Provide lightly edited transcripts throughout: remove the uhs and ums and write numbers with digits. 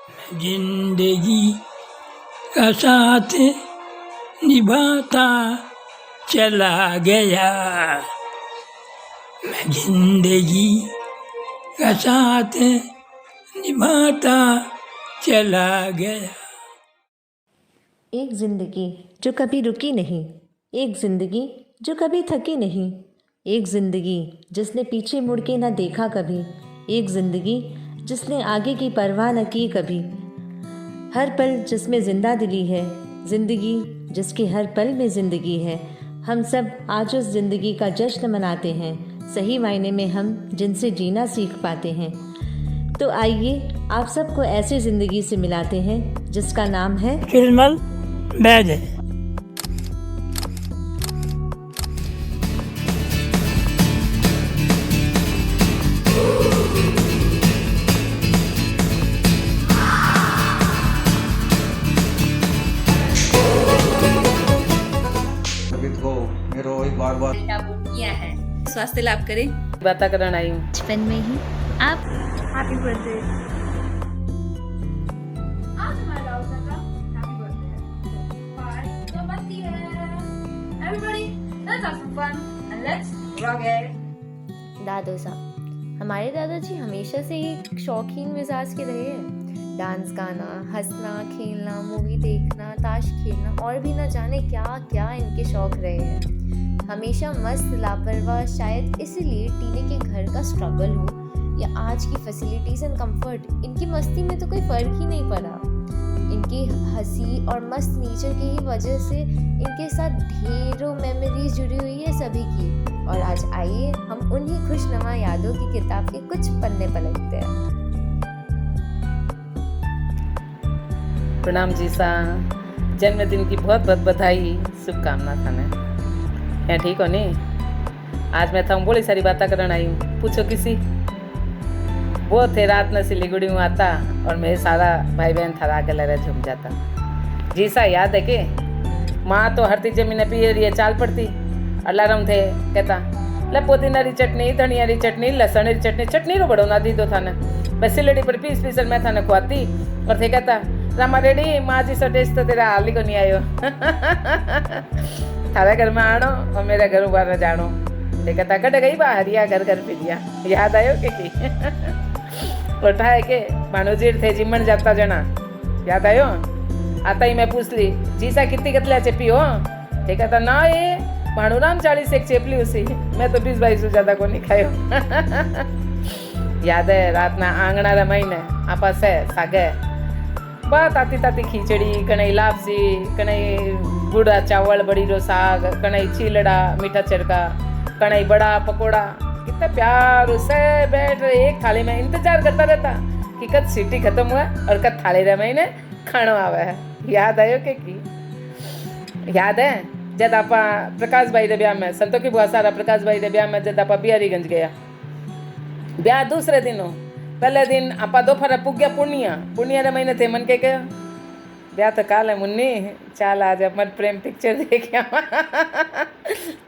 जिंदगी का साथ निभाता चला गया, मैं जिंदगी का साथ निभाता चला गया। एक ज़िंदगी जो कभी रुकी नहीं, एक ज़िंदगी जो कभी थकी नहीं, एक ज़िंदगी जिसने पीछे मुड़ के न देखा कभी, एक ज़िंदगी जिसने आगे की परवाह न की कभी। हर पल जिसमें ज़िंदा दिली है, ज़िंदगी जिसके हर पल में ज़िंदगी है। हम सब आज उस ज़िंदगी का जश्न मनाते हैं, सही मायने में हम जिनसे जीना सीख पाते हैं। तो आइए आप सबको ऐसी ज़िंदगी से मिलाते हैं जिसका नाम है फिल्मल बैज है। मेरो एक बार बार किया है, स्वास्थ्य लाभ करे। बातें करना आई हूँ बचपन में ही आप हैप्पी बर्थडे। आज हमारा दादा का हैप्पी बर्थडे है। पार्टी तो बनती है। Everybody let's have some fun and let's rock it. दादो साहब, हमारे दादाजी हमेशा से ही शौकीन मिजाज के रहे हैं। डांस गाना, हंसना, खेलना, मूवी देखना, ताश खेलना और भी न जाने क्या क्या इनके शौक रहे हैं। हमेशा मस्त लापरवाह, शायद इसीलिए टीने के घर का स्ट्रगल हो या आज की फैसिलिटीज एंड कंफर्ट, इनकी मस्ती में तो कोई फ़र्क ही नहीं पड़ा। इनकी हंसी और मस्त नेचर की ही वजह से इनके साथ ढेरों मेमोरीज जुड़ी हुई है सभी की। और आज आइए हम उन्हीं खुशनुमा यादों की किताब के कुछ पन्ने पलटते हैं। प्रणाम जी सा, जन्मदिन की बहुत बहुत बधाई, शुभकामना थाने। क्या ठीक हो नहीं? आज मैं था बड़ी सारी बातें करना आई हूँ, पूछो किसी। वो थे रात न सिलीगुड़ी में आता और मेरे सारा भाई बहन थारा आगे लहरा झूम जाता। जी सा याद है कि माँ तो हरती जमीन पी रही चाल पड़ती, अलार्म थे कहता ले पुदीना री चटनी, धनिया री चटनी, लहसुन री चटनी, चटनी रो बड़ो ना दी दो थाने। बस सिलड़ी पर पीस पीस मैं थाने खुआती और थे कहता रामा रेडी माँ जी सो टेस्ट तो तेरा हाल ही को नहीं आयो। थारा घर में आनो और मेरे घर बाहर न जानो। कहता कट गई बाहरिया घर घर फिरिया। याद आयो कि उठा है के भानुजीर थे जिमन जाता जना। याद आयो? आता ही मैं पूछ ली जी सा कितनी कतला चेपी हो? ठीक है ना ये भानुराम 40 एक चेपली उसी, मैं तो 20-22 से ज्यादा को नहीं खायो। याद है रात ना आंगणा रमाईने आपा से सागे बात आती ताती खीचड़ी, कनई लापसी, कनई गुड़ा चावल, बड़ी रो साग, कनई चीलड़ा, मीठा चरका, कनई बड़ा पकोड़ा। कितना प्यार से बैठ एक थाली में इंतजार करता रहता कि कब सीटी खत्म हुआ और कब थाली रमाईने खाना आवा है। याद आयो की? याद है जब आपा प्रकाश भाई रे ब्याह में, संतों की बुआ सारा प्रकाश भाई रे ब्याह में जब आपा बिहारीगंज गया, ब्याह दूसरे दिन हो, पहले दिन आपा दोपहर पुग गया पुण्य रे महीने थे मन के क्या ब्याह तो काल है मुन्नी, चाल आज अमर प्रेम पिक्चर देख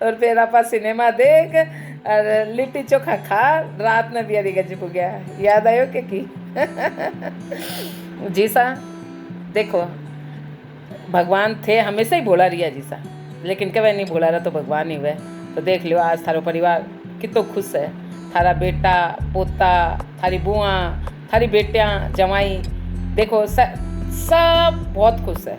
और फिर आपा सिनेमा देख और लिट्टी चोखा खा रात में बिहारीगंज पुग गया। याद आयो की? जी सा देखो भगवान थे हमेशा ही भोला रिया जी सा, लेकिन कभी नहीं भोला रहा तो भगवान ही हुए। तो देख लियो आज थारो परिवार कितना खुश है। थारा बेटा पोता, थारी बुआ, थारी बेटियाँ जवाई, देखो सब बहुत खुश है।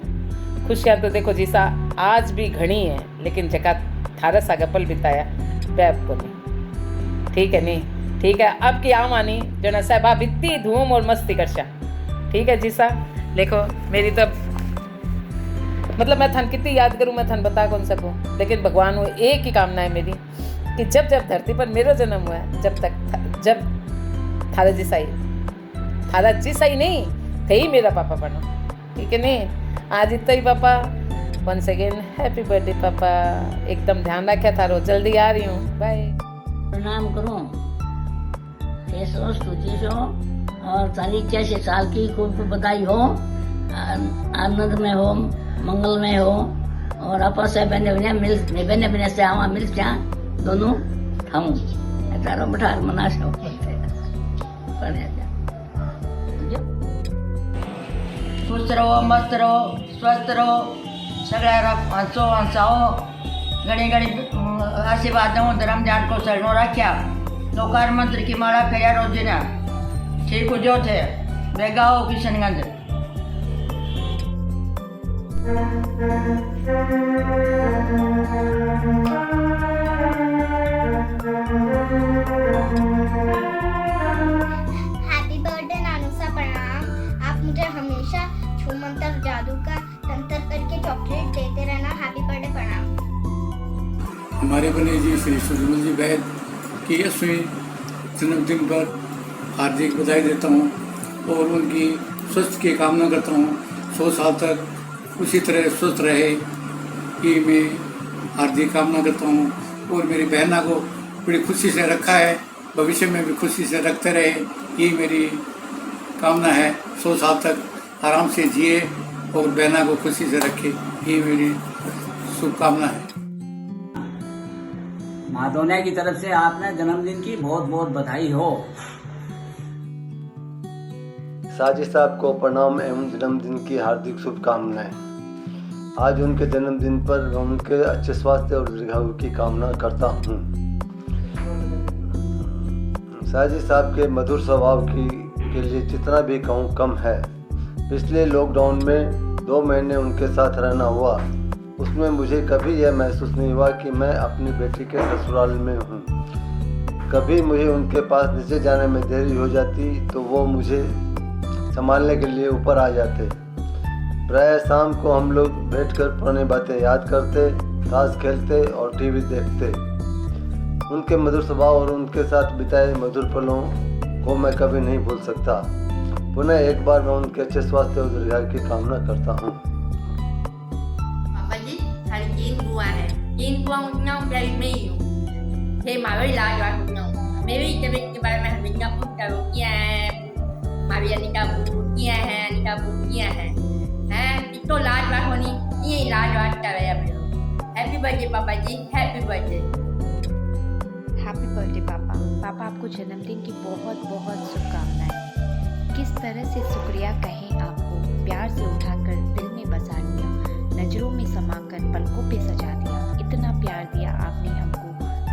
खुशियाँ तो देखो जीसा आज भी घनी है, लेकिन जगह थारा सा गपल बिताया बैब को नहीं। ठीक है नहीं? ठीक है अब की आमानी जना साहबा बित्ती धूम और मस्ती करशा। ठीक है जीसा, देखो मेरी तो मतलब मैं थन कितनी याद करूँ मैं थन बता कौन सकूँ, लेकिन भगवान वो एक ही कामना है मेरी कि जब जब धरती पर मेरा जन्म हुआ है जब थारा जिसा ही नहीं थे ही मेरा पापा बनो। ठीक है नहीं? आज इतना ही पापा, वंस अगेन हैप्पी बर्थडे पापा। एकदम ध्यान रखा थारो, जल्दी आ रही हूँ, बाय। प्रणाम करो, कैसो स्तुति हो और तारी 86 साल की खूब बधाई हो, आनंद में हो, मंगल में हो और आपस से बने से आवा मिल जा दोनों हम तारो बठार मना सो खुश रहो, मस्त रहो, स्वस्थ रहो, सगळ्या हंसो हंसाओ, घड़ी घड़ी आशीर्वाद दूँ, धर्म ध्यान को शरणों रख्या, लोकार मंत्र की माला फेरिया रोजीना, ठीक जो थे बेगाओ किशनगंज। हैप्पी बर्थडे नानूसा, प्रणाम। आप मुझे हमेशा छू मंत्र जादू का तंत्र करके चॉकलेट देते रहना। हैप्पी बर्थडे, प्रणाम। हमारे बने जी श्री सुजमल जी बैद की 80वीं जन्मदिन पर हार्दिक बधाई देता हूँ और उनकी स्वस्थ की कामना करता हूँ। 100 साल तक उसी तरह स्वस्थ रहे कि मैं हार्दिक कामना करता हूँ। और मेरी बहना को बड़ी खुशी से रखा है, भविष्य में भी खुशी से रखते रहे, ये मेरी कामना है। 100 साल तक आराम से जिए और बहना को खुशी से रखे, ये मेरी शुभकामना है। माधोनिया की तरफ से आपने जन्मदिन की बहुत बहुत बधाई हो। साजिद साहब को प्रणाम एवं जन्मदिन की हार्दिक शुभकामनाएं। आज उनके जन्मदिन पर मैं उनके अच्छे स्वास्थ्य और दीर्घायु की कामना करता हूं। साजिद साहब के मधुर स्वभाव के लिए जितना भी कहूँ कम है। पिछले लॉकडाउन में 2 महीने उनके साथ रहना हुआ, उसमें मुझे कभी यह महसूस नहीं हुआ कि मैं अपनी बेटी के ससुराल में हूँ। कभी मुझे उनके पास नीचे जाने में देरी हो जाती तो वो मुझे संभालने के लिए ऊपर आ जाते। प्रायः शाम को हम लोग बैठकर पुरानी बातें याद करते, ताश खेलते और टीवी देखते। उनके मधुर स्वभाव और उनके साथ बिताए मधुर पलों को मैं कभी नहीं भूल सकता। पुनः एक बार मैं उनके अच्छे स्वास्थ्य और दीर्घायु की कामना करता हूँ। पापा जी, hari Jin buah है। Jin buah उतना प्यारी नहीं हूँ। थे मावे लाजवाब उतना। मेरी तबीयत के बारे में हमेशा पूछता रोकियाँ हैं, मावी अनिका बुटियाँ हैं, अनिका बुटियाँ हैं। तो लाजवाब होनी ये लाजवाब कर रहे हैं। हैप्पी बर्थडे पापा जी, हैप्पी बर्थडे। हैप्पी बर्थडे पापा। पापा आपको जन्मदिन की बहुत बहुत शुभकामनाएं। किस तरह से शुक्रिया कहें आपको, प्यार से उठाकर दिल में बसा लिया, नज़रों में समाकर पलकों पे सजा दिया। इतना प्यार दिया आपने हमको,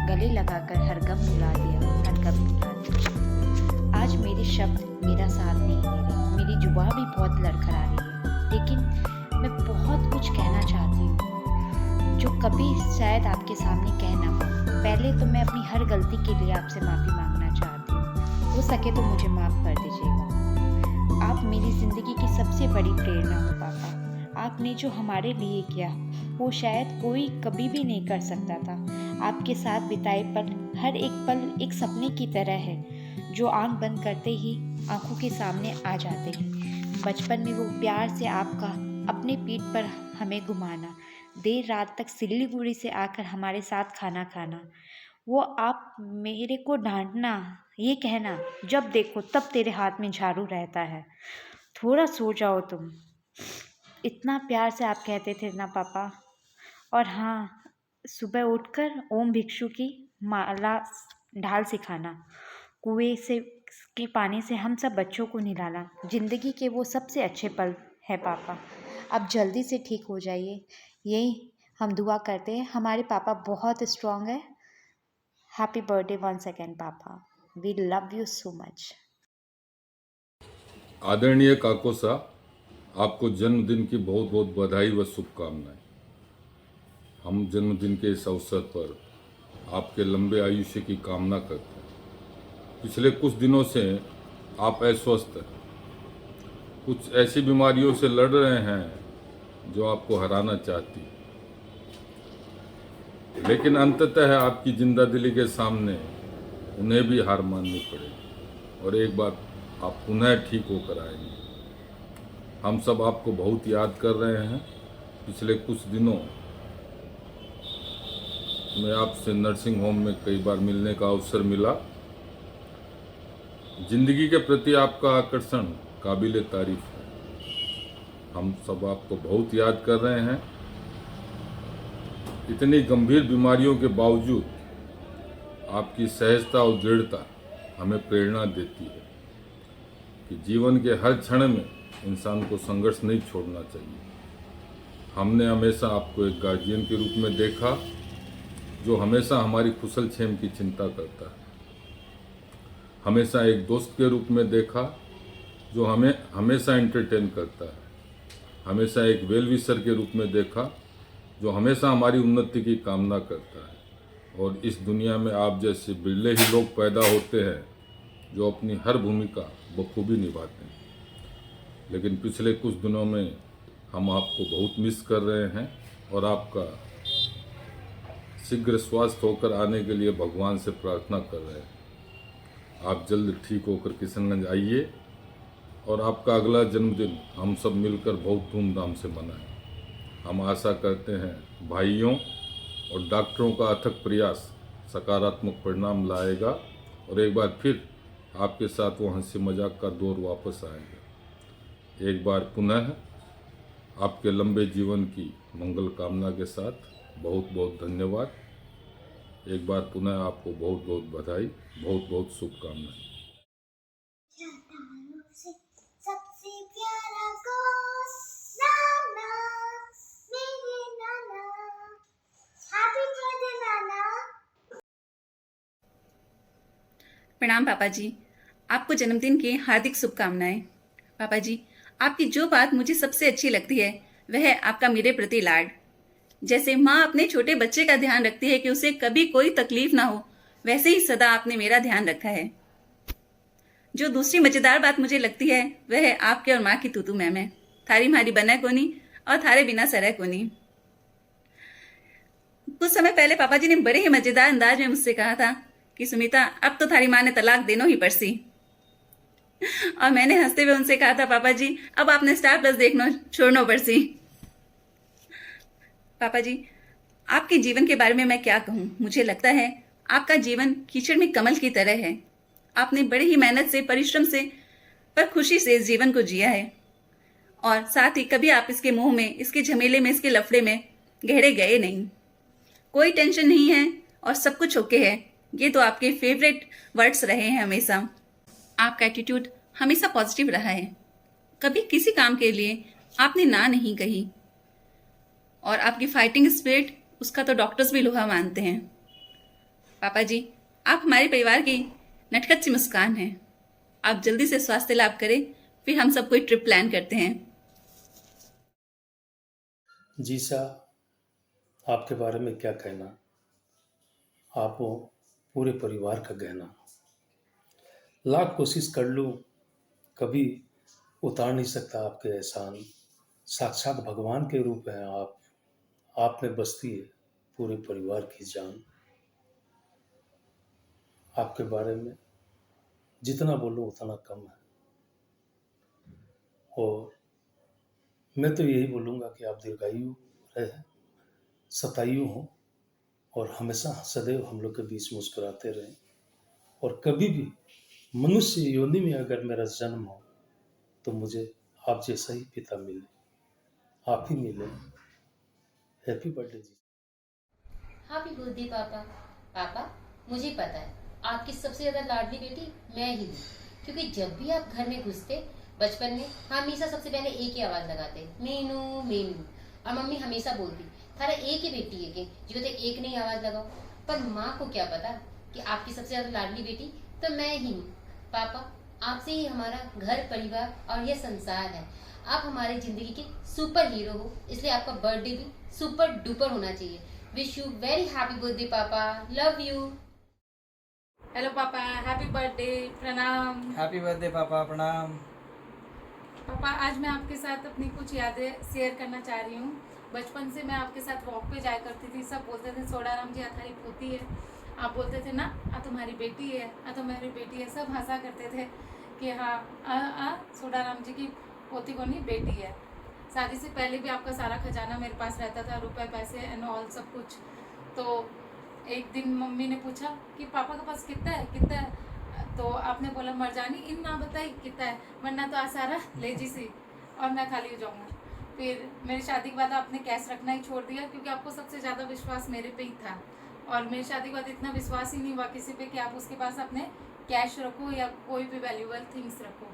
गले लगाकर हर गम भुला दिया, हर गम भुला दिया। आज मेरे शब्द मेरा साथ नहीं दे रहे, मेरी जुबान भी बहुत लड़खड़ा रही है, लेकिन मैं बहुत कुछ कहना चाहती हूँ जो कभी शायद आपके सामने कह ना पाऊँ। पहले तो मैं अपनी हर गलती के लिए आपसे माफ़ी मांगना चाहती हूँ। हो सके तो मुझे माफ़ कर दीजिएगा। आप मेरी ज़िंदगी की सबसे बड़ी प्रेरणा हो पापा। आपने जो हमारे लिए किया वो शायद कोई कभी भी नहीं कर सकता था। आपके साथ बिताए पल, हर एक पल एक सपने की तरह है जो आंख बंद करते ही आंखों के सामने आ जाते हैं। बचपन में वो प्यार से आपका अपने पीठ पर हमें घुमाना, देर रात तक सिल्लीगुड़ी से आकर हमारे साथ खाना खाना, वो आप मेरे को डांटना, ये कहना जब देखो तब तेरे हाथ में झाड़ू रहता है, थोड़ा सो जाओ तुम, इतना प्यार से आप कहते थे ना पापा। और हाँ, सुबह उठकर ओम भिक्षु की माला ढाल सिखाना, कुएं से के पानी से हम सब बच्चों को नहलाना, ज़िंदगी के वो सबसे अच्छे पल है पापा। अब जल्दी से ठीक हो जाइए, यही हम दुआ करते हैं। हमारे पापा बहुत स्ट्रॉन्ग है। हैप्पी बर्थडे वंस अगेन पापा, we love you so much. आदरणीय काकोसा, आपको जन्मदिन की बहुत बहुत बधाई व शुभकामनाएं। हम जन्मदिन के इस अवसर पर आपके लंबे आयुष्य की कामना करते हैं। पिछले कुछ दिनों से आप अस्वस्थ हैं, कुछ ऐसी बीमारियों से लड़ रहे हैं जो आपको हराना चाहती है, लेकिन अंततः आपकी जिंदा दिली के सामने उन्हें भी हार माननी पड़ेगी और एक बार आप पुनः ठीक होकर आएंगे। हम सब आपको बहुत याद कर रहे हैं। पिछले कुछ दिनों में आपसे नर्सिंग होम में कई बार मिलने का अवसर मिला। जिंदगी के प्रति आपका आकर्षण काबिले तारीफ है। हम सब आपको बहुत याद कर रहे हैं। इतनी गंभीर बीमारियों के बावजूद आपकी सहजता और दृढ़ता हमें प्रेरणा देती है कि जीवन के हर क्षण में इंसान को संघर्ष नहीं छोड़ना चाहिए। हमने हमेशा आपको एक गार्जियन के रूप में देखा जो हमेशा हमारी कुशल क्षेम की चिंता करता है, हमेशा एक दोस्त के रूप में देखा जो हमें हमेशा एंटरटेन करता है, हमेशा एक वेल विशर के रूप में देखा जो हमेशा हमारी उन्नति की कामना करता है। और इस दुनिया में आप जैसे बिरले ही लोग पैदा होते हैं जो अपनी हर भूमिका बखूबी निभाते हैं। लेकिन पिछले कुछ दिनों में हम आपको बहुत मिस कर रहे हैं और आपका शीघ्र स्वास्थ्य होकर आने के लिए भगवान से प्रार्थना कर रहे हैं। आप जल्द ठीक होकर किशनगंज आइए और आपका अगला जन्मदिन हम सब मिलकर बहुत धूमधाम से मनाएं। हम आशा करते हैं भाइयों और डॉक्टरों का अथक प्रयास सकारात्मक परिणाम लाएगा और एक बार फिर आपके साथ वो हंसी मजाक का दौर वापस आएगा। एक बार पुनः आपके लंबे जीवन की मंगल कामना के साथ बहुत बहुत धन्यवाद। एक बार पुनः आपको बहुत बहुत बधाई, बहुत बहुत शुभकामनाएं। सबसे प्यारा दोस्त नाना, मेरे नाना, हैप्पी बर्थडे नाना। प्रणाम पापा जी, आपको जन्मदिन की हार्दिक शुभकामनाएं। पापा जी, आपकी जो बात मुझे सबसे अच्छी लगती है वह है आपका मेरे प्रति लाड। जैसे माँ अपने छोटे बच्चे का ध्यान रखती है कि उसे कभी कोई तकलीफ ना हो, वैसे ही सदा आपने मेरा ध्यान रखा है। जो दूसरी मजेदार बात मुझे लगती है वह है आपके और माँ की तूतू मैम। थारी मारी बना कोनी और थारे बिना सरह कोनी। कुछ समय पहले पापा जी ने बड़े ही मजेदार अंदाज में मुझसे कहा था कि सुमिता, अब तो थारी माँ ने तलाक देनो ही पड़सी। और मैंने हंसते हुए उनसे कहा था, पापा जी अब आपने स्टार प्लस देखना छोड़ना पड़सी। पापा जी, आपके जीवन के बारे में मैं क्या कहूँ, मुझे लगता है आपका जीवन कीचड़ में कमल की तरह है। आपने बड़े ही मेहनत से, परिश्रम से, पर खुशी से इस जीवन को जिया है और साथ ही कभी आप इसके मोह में, इसके झमेले में, इसके लफड़े में गहरे गए नहीं। कोई टेंशन नहीं है और सब कुछ ओके है। ये तो आपके फेवरेट वर्ड्स रहे हैं हमेशा। आपका एटीट्यूड हमेशा पॉजिटिव रहा है। कभी किसी काम के लिए आपने ना नहीं कही और आपकी फाइटिंग स्पिरिट, उसका तो डॉक्टर्स भी लोहा मानते हैं। पापा जी, आप हमारे परिवार की नटखट सी मुस्कान है। आप जल्दी से स्वास्थ्य लाभ करें, फिर हम सब कोई ट्रिप प्लान करते हैं। जी सा, आपके बारे में क्या कहना। आप वो पूरे परिवार का गहना। लाख कोशिश कर लूँ कभी उतार नहीं सकता आपके एहसान। साक्षात भगवान के रूप हैं आप में बसती है पूरे परिवार की जान। आपके बारे में जितना बोलूँ उतना कम है और मैं तो यही बोलूँगा कि आप दीर्घायु रहे, शतायु हों और हमेशा सदैव हम लोग के बीच मुस्कुराते रहें। और कभी भी मनुष्य योनि में अगर मेरा जन्म हो तो मुझे आप जैसा ही पिता मिले, आप ही मिले। हैप्पी बर्थडे जी। हैप्पी बर्थडे पापा। पापा, मुझे पता है आपकी सबसे ज़्यादा लाडली बेटी मैं ही हूँ, क्योंकि जब भी आप घर में घुसते बचपन में हमेशा सबसे पहले एक ही आवाज़ लगाते, मीनू मीनू। और मम्मी हमेशा बोलती, थारा एक ही बेटी है कि जो तो एक नहीं आवाज़ लगाओ। पर माँ को क्या पता कि आपकी सबसे ज़्यादा लाडली बेटी तो मैं ही हूँ। पापा, आपसे ही हमारा घर परिवार और यह संसार है। आप हमारी ज़िंदगी के सुपर हीरो हो, इसलिए आपका बर्थडे भी सुपर डुपर होना चाहिए। Wish you very happy birthday पापा, लव यू। हेलो पापा, हैप्पी बर्थडे, प्रणाम। हैप्पी बर्थडे पापा, प्रणाम। पापा, आज मैं आपके साथ अपनी कुछ यादें शेयर करना चाह रही हूँ। बचपन से मैं आपके साथ वॉक पे जाया करती थी। सब बोलते थे सोडाराम जी तुम्हारी पोती है। आप बोलते थे ना तुम्हारी बेटी है, तुम्हारी बेटी है। सब हंसा करते थे कि हाँ सोडाराम जी की पोती को नहीं, बेटी है। शादी से पहले भी आपका सारा खजाना मेरे पास रहता था, रुपए पैसे एंड ऑल सब कुछ। तो एक दिन मम्मी ने पूछा कि पापा के पास कितना है, तो आपने बोला मरजानी इन ना बताई कितना है, वरना तो आसारा ले जी सी और मैं खाली हो जाऊँगा। फिर मेरी शादी के बाद आपने कैश रखना ही छोड़ दिया, क्योंकि आपको सबसे ज़्यादा विश्वास मेरे पे ही था। और मेरी शादी के बाद इतना विश्वास ही नहीं हुआ किसी पे कि आप उसके पास अपने कैश रखो या कोई भी वैल्यूएबल थिंग्स रखो।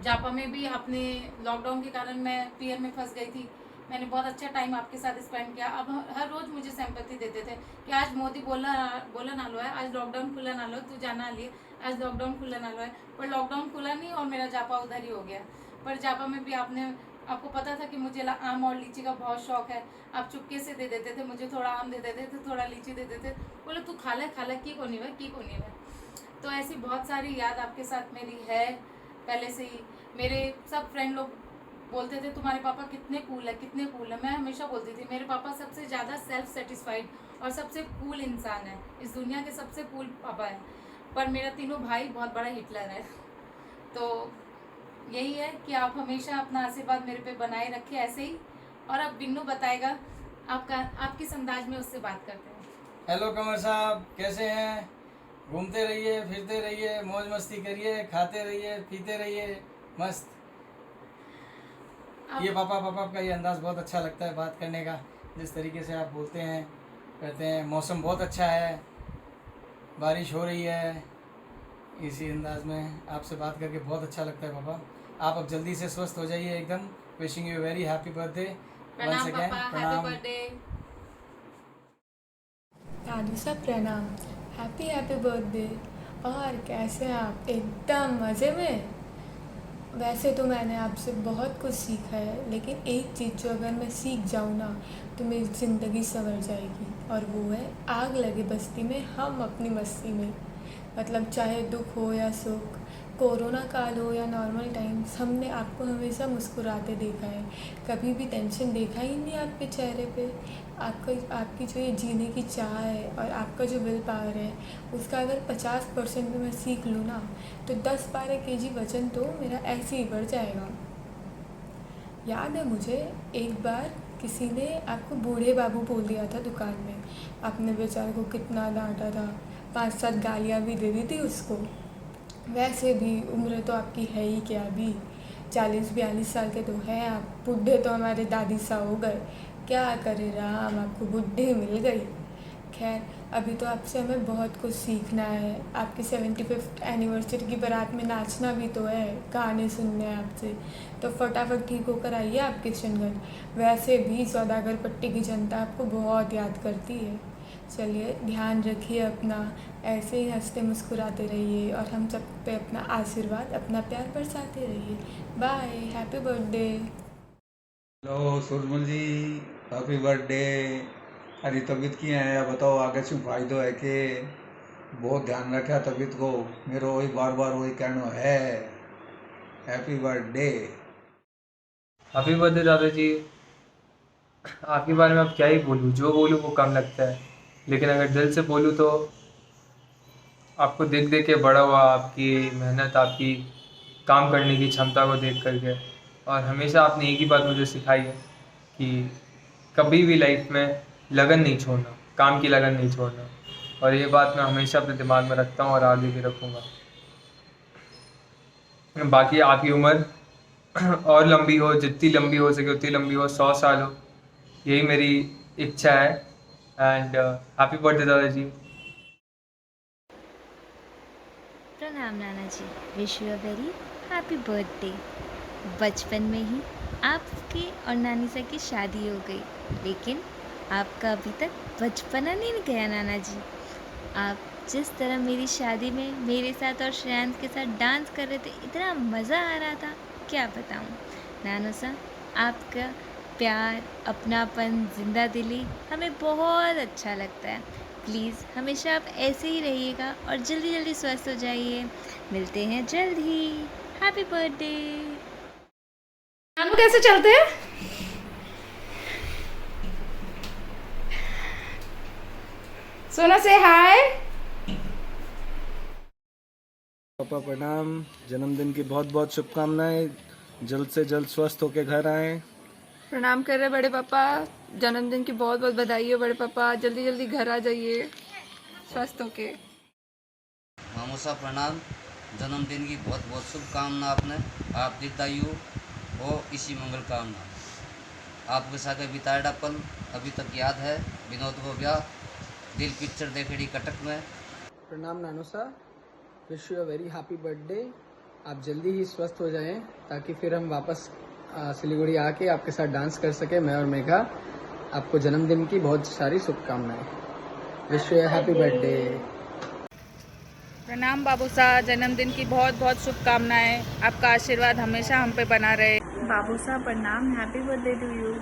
जापा में भी अपने लॉकडाउन के कारण मैं पीयर में फंस गई थी। मैंने बहुत अच्छा टाइम आपके साथ स्पेंड किया। अब हर रोज़ मुझे सिंपैथी देते थे कि आज मोदी बोला ना लो है, आज लॉकडाउन खुला ना लो, तू जाना लिए, आज लॉकडाउन खुला ना लो है। पर लॉकडाउन खुला नहीं और मेरा जापा उधर ही हो गया। पर जापा में भी आपको पता था कि मुझे आम और लीची का बहुत शौक है। आप चुपके से दे देते थे मुझे, थोड़ा आम दे देते थे, थोड़ा लीची दे देते थे, बोले तू खा ले की को नहीं है। तो ऐसी बहुत सारी याद आपके साथ मेरी है पहले से ही। मेरे सब फ्रेंड लोग बोलते थे तुम्हारे पापा कितने कूल है। मैं हमेशा बोलती थी मेरे पापा सबसे ज़्यादा सेल्फ सेटिस्फाइड और सबसे कूल इंसान है, इस दुनिया के सबसे कूल पापा है। पर मेरा तीनों भाई बहुत बड़ा हिटलर है। तो यही है कि आप हमेशा अपना आशीर्वाद मेरे पे बनाए रखें ऐसे ही। और अब बिन्नू बताएगा, आप किस अंदाज में उससे बात करते हैं। हेलो कमर साहब, कैसे हैं? घूमते रहिए, फिरते रहिए, मौज मस्ती करिए, खाते रहिए, पीते रहिए, मस्त। ये पापा का ये अंदाज़ बहुत अच्छा लगता है बात करने का, जिस तरीके से आप बोलते हैं करते हैं। मौसम बहुत अच्छा है, बारिश हो रही है, इसी अंदाज में आपसे बात करके बहुत अच्छा लगता है पापा। आप अब जल्दी से स्वस्थ हो जाइए एकदम। Wishing you very happy birthday once again. प्रणाम। दादू साहब प्रणाम, हैप्पी बर्थडे। और कैसे हैं आप? एकदम मज़े में। वैसे तो मैंने आपसे बहुत कुछ सीखा है, लेकिन एक चीज़ जो अगर मैं सीख जाऊँ ना तो मेरी ज़िंदगी संवर जाएगी, और वो है आग लगे बस्ती में हम अपनी मस्ती में। मतलब चाहे दुख हो या सुख, कोरोना काल हो या नॉर्मल टाइम्स, हमने आपको हमेशा मुस्कुराते देखा है। कभी भी टेंशन देखा ही नहीं आपके चेहरे पे। आपकी जो ये जीने की चाह है और आपका जो विल पावर है, उसका अगर 50% भी मैं सीख लूँ ना तो 10-12 kg वज़न तो मेरा ऐसे ही बढ़ जाएगा। याद है मुझे एक बार किसी ने आपको बूढ़े बाबू बोल दिया था दुकान में। आपने बेचारे को कितना डांटा था, 5-7 गालियाँ भी दे दी थी उसको। वैसे भी उम्र तो आपकी है ही क्या, अभी 40-42 साल के तो हैं आप। बुढ़े तो हमारे दादी सा हो गए, क्या करे राम, आपको बुढ़े मिल गई। खैर, अभी तो आपसे हमें बहुत कुछ सीखना है। आपकी 75th एनिवर्सरी की बारात में नाचना भी तो है, गाने सुनने हैं आपसे। तो फटाफट ठीक होकर आइए आप किशनगंज। वैसे भी सौदागर पट्टी की जनता आपको बहुत याद करती है। चलिए, ध्यान रखिए अपना, ऐसे ही हंसते मुस्कुराते रहिए और हम सब पे अपना आशीर्वाद, अपना प्यार बरसाते रहिए। Bye, happy birthday. Hello Surmal ji, happy birthday. अरे तबीयत की है बताओ, आगे शू फायदो है कि बहुत ध्यान रखा तबीयत को। मेरा वही बार वही कहना है, हैप्पी बर्थडे। हैप्पी बर्थडे दादाजी। आपके बारे में अब क्या ही बोलूँ, जो बोलूँ वो कम लगता है। लेकिन अगर दिल से बोलूँ तो आपको देख देख के बड़ा हुआ, आपकी मेहनत, आपकी काम करने की क्षमता को देख करके। और हमेशा आपने एक ही बात मुझे सिखाई है कि कभी भी लाइफ में लगन नहीं छोड़ना, काम की लगन नहीं छोड़ना। और ये बात मैं हमेशा अपने दिमाग में रखता हूँ और आगे भी रखूँगा। बाकी आपकी उम्र और लंबी हो, जितनी लंबी हो सके उतनी लंबी हो, 100 साल हो, यही मेरी इच्छा है। एंड हैप्पी बर्थडे दादाजी। प्रणाम नाना जी, wish you a very happy birthday. बचपन में ही आपके और नानी सा की शादी हो गई, लेकिन आपका अभी तक बचपना नहीं गया नाना जी। आप जिस तरह मेरी शादी में मेरे साथ और श्रेयांश के साथ डांस कर रहे थे, इतना मज़ा आ रहा था, क्या बताऊँ। नानो सा, आपका प्यार, अपनापन, जिंदा दिली हमें बहुत अच्छा लगता है। प्लीज़ हमेशा आप ऐसे ही रहिएगा और जल्दी जल्दी स्वस्थ हो जाइए। मिलते हैं जल्द ही। Happy birthday. नानू कैसे चलते हैं? सोना से हाय। पापा प्रणाम, जन्मदिन की बहुत बहुत शुभकामनाएं। जल्द से जल्द स्वस्थ होके घर आएं। प्रणाम कर रहे बड़े पापा, जन्मदिन की बहुत बहुत बधाई हो बड़े पापा। जल्दी जल्दी घर आ जाइए स्वस्थ होके। मामू साहब प्रणाम, जन्मदिन की बहुत बहुत शुभकामना। आपने आप दीर्घायु हो, इसी मंगल कामना। आपके साथ बिताया पल अभी तक याद है। विनोद हो गया दिल पिक्चर देखेड़ी कटक में। प्रणाम नानू सा, wish you a very happy birthday आप जल्दी ही स्वस्थ हो जाएं ताकि फिर हम वापस सिलीगुड़ी आके आपके साथ डांस कर सके, मैं और मेघा। आपको जन्मदिन की बहुत सारी शुभकामनाएं। Wish you happy birthday. प्रणाम बाबू साहब, जन्मदिन की बहुत बहुत शुभकामनाएं। आपका आशीर्वाद हमेशा हम पे बना रहे। बाबू साहब प्रणाम, हैप्पी बर्थडे टू यू।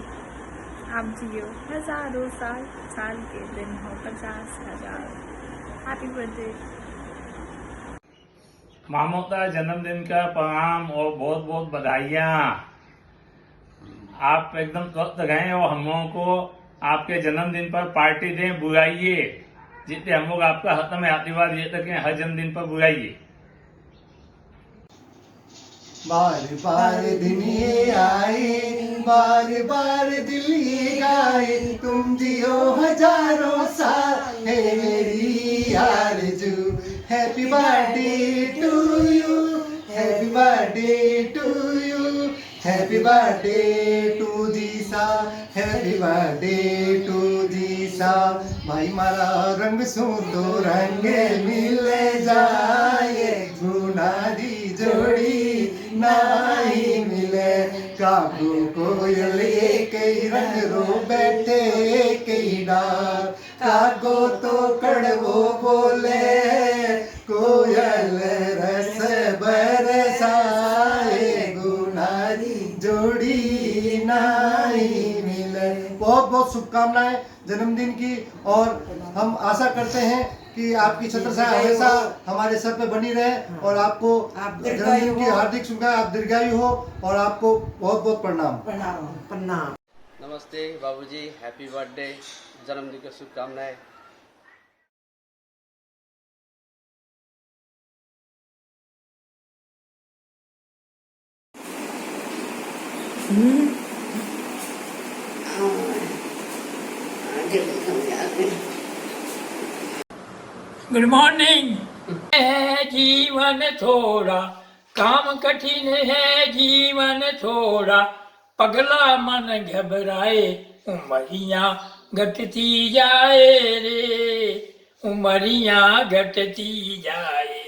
आप जियो हजारों साल, साल के दिन हो 50,000। Happy birthday. मामू का जन्मदिन का प्रणाम और बहुत बहुत बधाइयाँ। आप एकदम स्वस्थ रहें और हम लोगों को आपके जन्मदिन पर पार्टी दें, बुलाइए। जितने हम लोग आपका हक में आशीर्वाद ये सकें, हर जन्मदिन पर बुलाइए। बार बार दिन ये आए, बार बार दिल ये गाए, तुम जियो हजारों साल है मेरी आरज़ू। Happy birthday to you, happy birthday to you, happy birthday to Disha, happy birthday to Disha. भाई मारा रंग सू तो रंग मिले जाए, गुनारी जोड़ी नहीं मिले। काकू कोयल एक ही रंग रो बैठे एक ही डाल, काको तो कड़वो बोले, कोयल रस बरसाए, गुनारी जोड़ी नहीं मिले। बहुत बहुत शुभकामनाएं जन्मदिन की, और हम आशा करते हैं कि आपकी छत्र छाया हमेशा हमारे सर पे बनी रहे और आपको जन्मदिन की हार्दिक शुभकामनाएं। आप दीर्घायु हो और आपको बहुत बहुत प्रणाम। प्रणाम। नमस्ते बाबूजी, हैप्पी बर्थडे, जन्मदिन की शुभकामनाएं। Good morning. है जीवन थोड़ा, काम कठिन है जीवन थोड़ा, पगला मन घबराए, उमरियां घटती जाए रे, उमरियां घटती जाए।